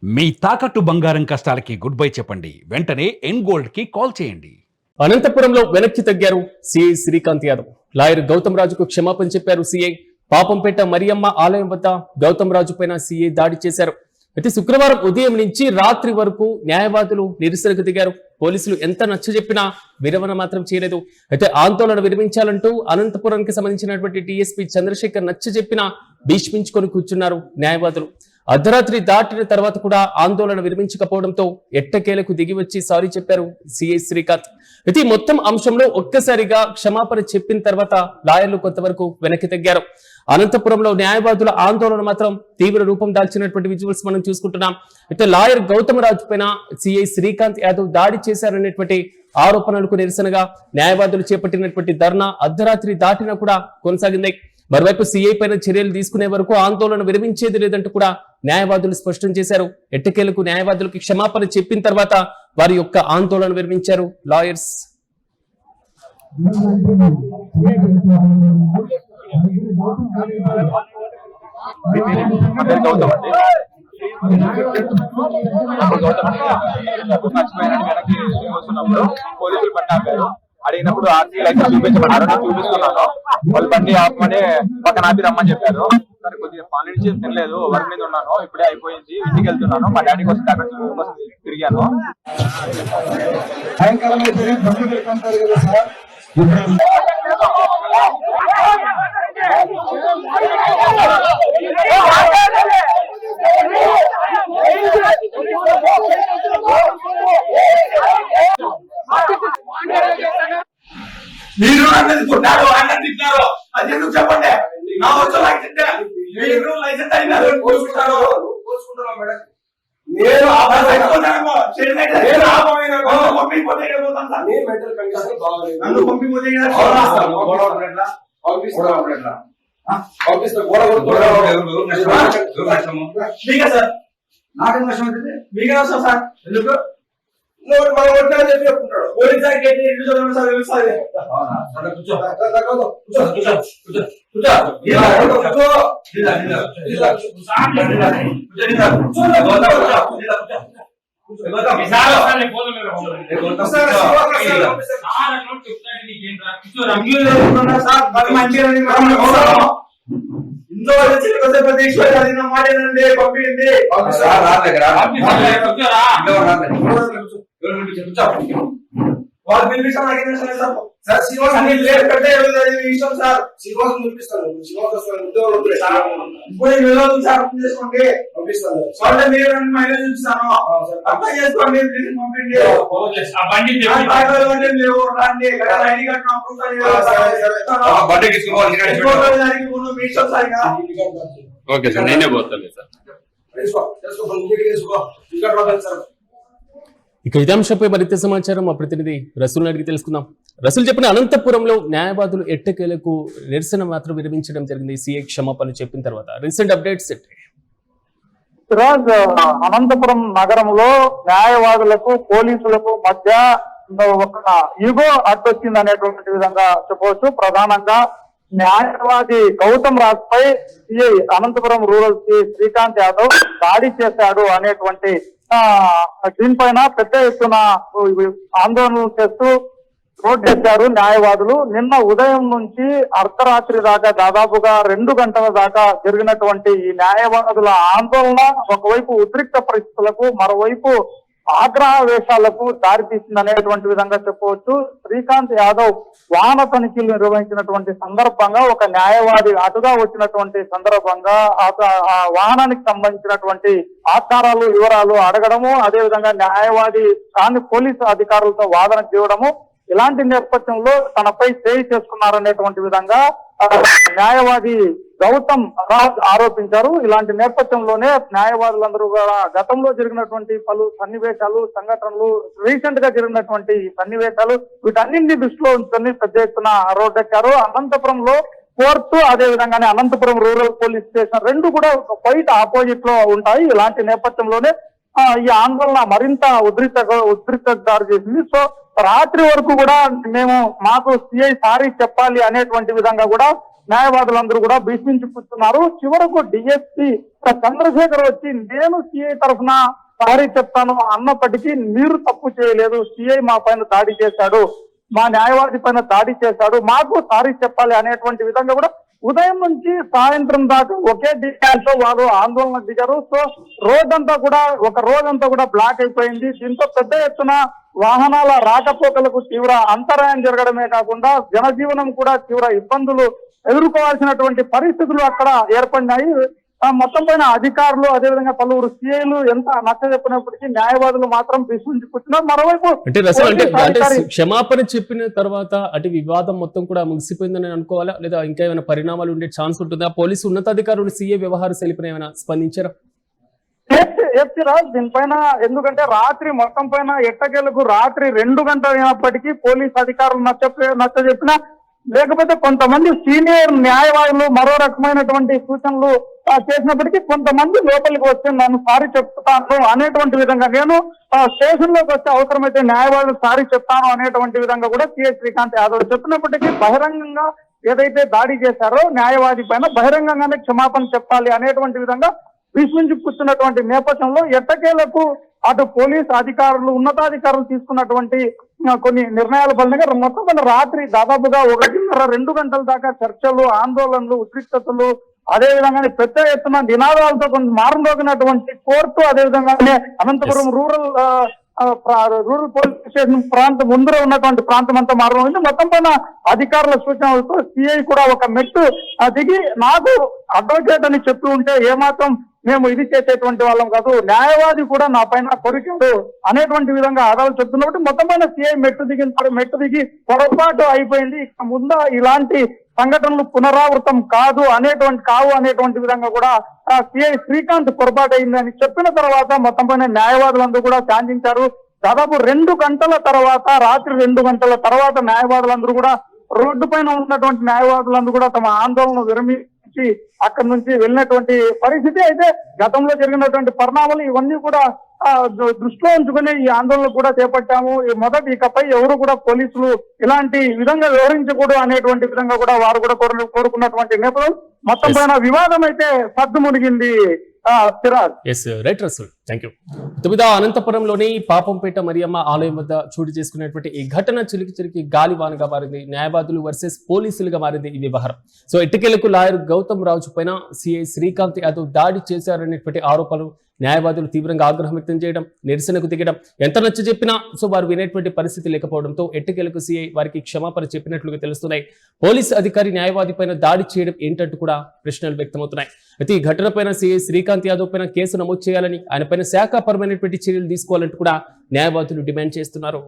మీ తాకట్టు బంగారం కష్టాలకి good bye చెప్పండి. వెంటనే ఎన్ గోల్డ్ కి కాల్ చేయండి. అనంతపురంలో వెనక్కి తగ్గారు సిఐ శ్రీకాంత్ యాదవ్. లాయర్ గౌతమ్ రాజుకు క్షమాపణ చెప్పారు సిఐ. పాపంపేట మరియమ్మ ఆలయం వద్ద గౌతమ్ రాజు పైన సిఐ దాడి చేశారు. అయితే శుక్రవారం ఉదయం నుంచి రాత్రి వరకు న్యాయవాదులు నిరసనకు దిగారు. పోలీసులు ఎంత నచ్చజెప్పినా విరమణ మాత్రం చేయలేదు. అయితే ఆందోళన విరమించాలంటూ అనంతపురానికి సంబంధించినటువంటి టీఎస్పీ చంద్రశేఖర్ నచ్చజెప్పినా భీష్మించుకొని కూర్చున్నారు న్యాయవాదులు. అర్ధరాత్రి దాటిన తర్వాత కూడా ఆందోళన విరమించకపోవడంతో ఎట్టకేలకు దిగి వచ్చి సారీ చెప్పారు సిఐ శ్రీకాంత్. అయితే మొత్తం అంశంలో ఒక్కసారిగా క్షమాపణ చెప్పిన తర్వాత లాయర్లు కొంతవరకు వెనక్కి తగ్గారు. అనంతపురంలో న్యాయవాదుల ఆందోళన మాత్రం తీవ్ర రూపం దాల్చినటువంటి విజువల్స్ మనం చూసుకుంటున్నాం. అయితే లాయర్ గౌతమ్ రాజు పైన సిఐ శ్రీకాంత్ యాదవ్ దాడి చేశారనేటువంటి ఆరోపణలకు నిరసనగా న్యాయవాదులు చేపట్టినటువంటి ధర్నా అర్ధరాత్రి దాటినా కూడా కొనసాగింది. మరోవైపు సిఐ పైన చర్యలు తీసుకునే వరకు ఆందోళన విరమించేది లేదంటూ కూడా న్యాయవాదులు స్పష్టం చేశారు. ఎట్టకేలకు న్యాయవాదులకు క్షమాపణ చెప్పిన తర్వాత వారి యొక్క ఆందోళన విరమించారు లాయర్స్. పోలీసులు పట్టాపారు. అడిగినప్పుడు ఆర్సీ లైసెన్స్ చూపించమన్నారు. చూపిస్తున్నాను. వాళ్ళు బండి ఆపమని పక్కన ఆపి రమ్మని చెప్పారు. సరే కొద్దిగా పని నుంచి తినలేదు, వర్క్ మీద ఉన్నాను, ఇప్పుడే అయిపోయింది, ఇంటికి వెళ్తున్నాను. మా డాడీ కోసం తిరిగాను. మీరు అన్నది కొట్టారు, అన్నది తిట్టారు, అది ఎందుకు చెప్పండి. నా వచ్చి మీరు లైసెన్స్ అయినారు కోసుకుంటారు. మేడం నేను నన్ను పంపిపోతే సార్ నాకేం నష్టం అవుతుంది, మీకే నష్టం సార్. ఎందుకు మనం కొట్టాలని చెప్పి చెప్పుకుంటాడు. పోలీస్ ఇంట్లో మాటేనండి పంపింది. వాళ్ళు పిలిపిస్తాను సార్. శ్రీనివాస్ అన్ని లేదు కట్టే ఇష్టం సార్. శ్రీనివాస్ పిలిపిస్తాను. ఇప్పుడు వెళ్ళదు సార్, అర్థం చేసుకోండి. పంపిస్తాను సార్. మీరు మైలేజ్ చూపిస్తాను, అర్థం చేసుకోండి. పంపిండి. లేవు రండి. ఐడి కార్డు మీ ఇష్టం సార్. ఓకే సార్, నేనే పోతాను సార్. ఇక ఇదే అంశంపై మరింత సమాచారం మా ప్రతినిధి రసూల్ అడిగి తెలుసుకుందాం. రసూల్ చెప్పిన అనంతపురంలో న్యాయవాదులు ఎట్టకేలకు నిరసన మాత్రం విరమించడం జరిగింది సిఐ క్షమాపణ చెప్పిన తర్వాత. రీసెంట్ అప్డేట్స్ అనంతపురం నగరంలో న్యాయవాదులకు పోలీసులకు మధ్య ఒక యుగో అడ్డొచ్చింది అనేటువంటి విధంగా చెప్పవచ్చు. ప్రధానంగా న్యాయవాది గౌతమ్ రాజ్ పై CI Anantapuram rural CI Srikanth Yadav దాడి చేశాడు అనేటువంటి దీనిపైన పెద్ద ఎత్తున ఆందోళనలు చేస్తూ రోడ్డెక్కారు న్యాయవాదులు. నిన్న ఉదయం నుంచి అర్ధరాత్రి దాకా దాదాపుగా 2 గంటల దాకా జరిగినటువంటి ఈ న్యాయవాదుల ఆందోళన ఒకవైపు ఉద్రిక్త పరిస్థితులకు, మరోవైపు ఆగ్రహవేశాలకు దారితీసింది అనేటువంటి విధంగా చెప్పవచ్చు. శ్రీకాంత్ యాదవ్ వాహన తనిఖీలు నిర్వహించినటువంటి సందర్భంగా ఒక న్యాయవాది అటుగా వచ్చినటువంటి సందర్భంగా ఆ వాహనానికి సంబంధించినటువంటి ఆధారాలు వివరాలు అడగడము, అదేవిధంగా న్యాయవాది కాని పోలీసు అధికారులతో వాదన చేయడము, ఇలాంటి నేపథ్యంలో తనపై చేయి చేసుకున్నారనేటువంటి విధంగా న్యాయవాది గౌతమ్ రాజ్ ఆరోపించారు. ఇలాంటి నేపథ్యంలోనే న్యాయవాదులందరూ కూడా గతంలో జరిగినటువంటి పలు సన్నివేశాలు, సంఘటనలు, రీసెంట్ గా జరిగినటువంటి సన్నివేశాలు వీటన్నింటినీ దృష్టిలో ఉంచుకొని పెద్ద ఎత్తున రోడ్డెక్కారు. అనంతపురంలో కోర్టు, అదే విధంగానే అనంతపురం రూరల్ పోలీస్ స్టేషన్ రెండు కూడా క్వైట్ ఆపోజిట్ లో ఉంటాయి. ఇలాంటి నేపథ్యంలోనే ఈ ఆందోళన మరింత ఉద్రిక్త దారి చేసింది. సో రాత్రి వరకు కూడా మాకు సిఐ సారీ చెప్పాలి అనేటువంటి విధంగా కూడా న్యాయవాదులందరూ కూడా భీష్మించి కూర్చున్నారు. చివరకు డిఎస్పీ చంద్రశేఖర్ వచ్చి నేను సిఐ తరఫున సారీ చెప్తాను అన్నప్పటికీ మీరు తప్పు చేయలేదు, సిఐ మా పైన దాడి చేశాడు, మా న్యాయవాది పైన దాడి చేశాడు, మాకు సారీ చెప్పాలి అనేటువంటి విధంగా కూడా ఉదయం నుంచి సాయంత్రం దాకా ఒకే డిస్టాన్స్ వారు ఆందోళన దిగారు. సో రోజంతా కూడా ఒక రోజంతా కూడా బ్లాక్ అయిపోయింది. దీంతో పెద్ద ఎత్తున వాహనాల రాకపోకలకు తీవ్ర అంతరాయం జరగడమే కాకుండా జనజీవనం కూడా తీవ్ర ఇబ్బందులు ఎదుర్కోవాల్సినటువంటి పరిస్థితులు అక్కడ ఏర్పడినాయి. మొత్తం పైన అధికారులు అదేవిధంగా పలువురు సిఐలు ఎంత నచ్చ చెప్పినప్పటికీ న్యాయవాదులు మాత్రం విశ్వసించి కూర్చున్నారు. మరోవైపు అంటే రసల్ అంటే క్షమాపణ చెప్పిన తర్వాత అటు వివాదం మొత్తం కూడా ముగిసిపోయిందని అనుకోవాలా, లేదా ఇంకా ఏమైనా పరిణామాలు ఉండే ఛాన్స్ ఉంటుందా? పోలీసు ఉన్నతాధికారులు సీఏ వ్యవహార శైలిపైన ఏమైనా స్పందించారా? దీనిపైన ఎందుకంటే రాత్రి మొత్తం పైన ఎట్టకేలకు రాత్రి 2 గంటలు అయినప్పటికీ పోలీస్ అధికారులు నచ్చ చెప్పినా లేకపోతే కొంతమంది సీనియర్ న్యాయవాదులు మరో రకమైనటువంటి సూచనలు చేసినప్పటికీ కొంతమంది లోపలికి వచ్చి నన్ను సారీ చెప్తాను అనేటువంటి విధంగా, నేను స్టేషన్ లోకి వచ్చే అవసరమైతే న్యాయవాదులు సారీ చెప్తాను అనేటువంటి విధంగా కూడా సిఐ శ్రీకాంత్ యాదవ్ చెప్పినప్పటికీ బహిరంగంగా ఏదైతే దాడి చేశారో న్యాయవాది పైన బహిరంగంగానే క్షమాపణ చెప్పాలి అనేటువంటి విధంగా విశ్వించి కూర్చున్నటువంటి నేపథ్యంలో ఎట్టకేలకు అటు పోలీస్ అధికారులు ఉన్నతాధికారులు తీసుకున్నటువంటి కొన్ని నిర్ణయాల ఫలంగా మొత్తం రాత్రి దాదాపుగా 1:30-2 గంటల దాకా చర్చలు, ఆందోళనలు, ఉద్రిక్తతలు, అదేవిధంగానే పెద్ద ఎత్తున నినాదాలతో కొంత మారుమోగినటువంటి కోర్టు, అదేవిధంగానే అనంతపురం రూరల్ పోలీస్ స్టేషన్ ప్రాంతం ముందర ఉన్నటువంటి ప్రాంతం అంతా మారుమోగింది. మొత్తం పైన అధికారుల సూచనలతో సిఐ కూడా ఒక మెట్టు దిగి నాకు అడ్వకేట్ అని చెప్పి ఉంటే ఏమాత్రం మేము ఇది చేసేటువంటి వాళ్ళం కాదు, న్యాయవాది కూడా నా పైన కొరికాడు అనేటువంటి విధంగా ఆదాలు చెప్తున్నప్పుడు మొత్తం పైన సిఐ మెట్టు దిగి పొరపాటు అయిపోయింది, ఇక ముందు ఇలాంటి సంఘటనలు పునరావృతం కావు అనేటువంటి విధంగా కూడా సిఐ శ్రీకాంత్ పొరపాటు అయిందని చెప్పిన తర్వాత మొత్తం పైన న్యాయవాదులందరూ కూడా శాంతించారు. దాదాపు 2 గంటల తర్వాత, రాత్రి 2 గంటల తర్వాత న్యాయవాదులందరూ కూడా రోడ్డు పైన ఉన్నటువంటి న్యాయవాదులందరూ కూడా తమ ఆందోళన విరమించి అక్కడి నుంచి వెళ్ళినటువంటి పరిస్థితి. అయితే గతంలో జరిగినటువంటి పరిణామాలు ఇవన్నీ కూడా దృష్టిలో ఉంచుకుని ఈ ఆందోళన కూడా చేపట్టాము. ఇకపై ఎవరు కూడా పోలీసులు ఇలాంటి విధంగా వివరించకూడదు అనేటువంటి విధంగా కూడా వారు కూడా కోరుకున్నటువంటి నేపథ్యం మొత్తం పైన వివాదం అయితే సద్దు మునిగింది. Right Rasool, thank you. తొమ్మిద అనంతపురంలోని పాపంపేట మరియమ్మ ఆలయం వద్ద చోటు చేసుకున్నటువంటి ఈ ఘటన చిలికి గాలివానగా మారింది. న్యాయవాదులు వర్సెస్ పోలీసులుగా మారింది ఈ వ్యవహారం. సో ఎట్టకేలకు లాయర్ గౌతమ్ రాజు పైన సిఐ శ్రీకాంత్ యాదవ్ దాడి చేశారనేటువంటి ఆరోపణలు, న్యాయవాదులు తీవ్రంగా ఆగ్రహం వ్యక్తం చేయడం, నిరసనకు దిగడం, ఎంత నచ్చ చెప్పినా సో వారు వినేటువంటి పరిస్థితి లేకపోవడంతో ఎట్టకేలకు సిఐ వారికి క్షమాపణ చెప్పినట్లుగా తెలుస్తున్నాయి. పోలీస్ అధికారి న్యాయవాది పైన దాడి చేయడం ఏంటంటూ కూడా ప్రశ్నలు వ్యక్తమవుతున్నాయి. అయితే ఈ ఘటన పైన సిఐ శ్రీకాంత్ యాదవ్ పైన కేసు నమోదు చేయాలని, ఆయన పైన శాఖాపరమైనటువంటి చర్యలు తీసుకోవాలంటూ కూడా న్యాయవాదులు డిమాండ్ చేస్తున్నారు.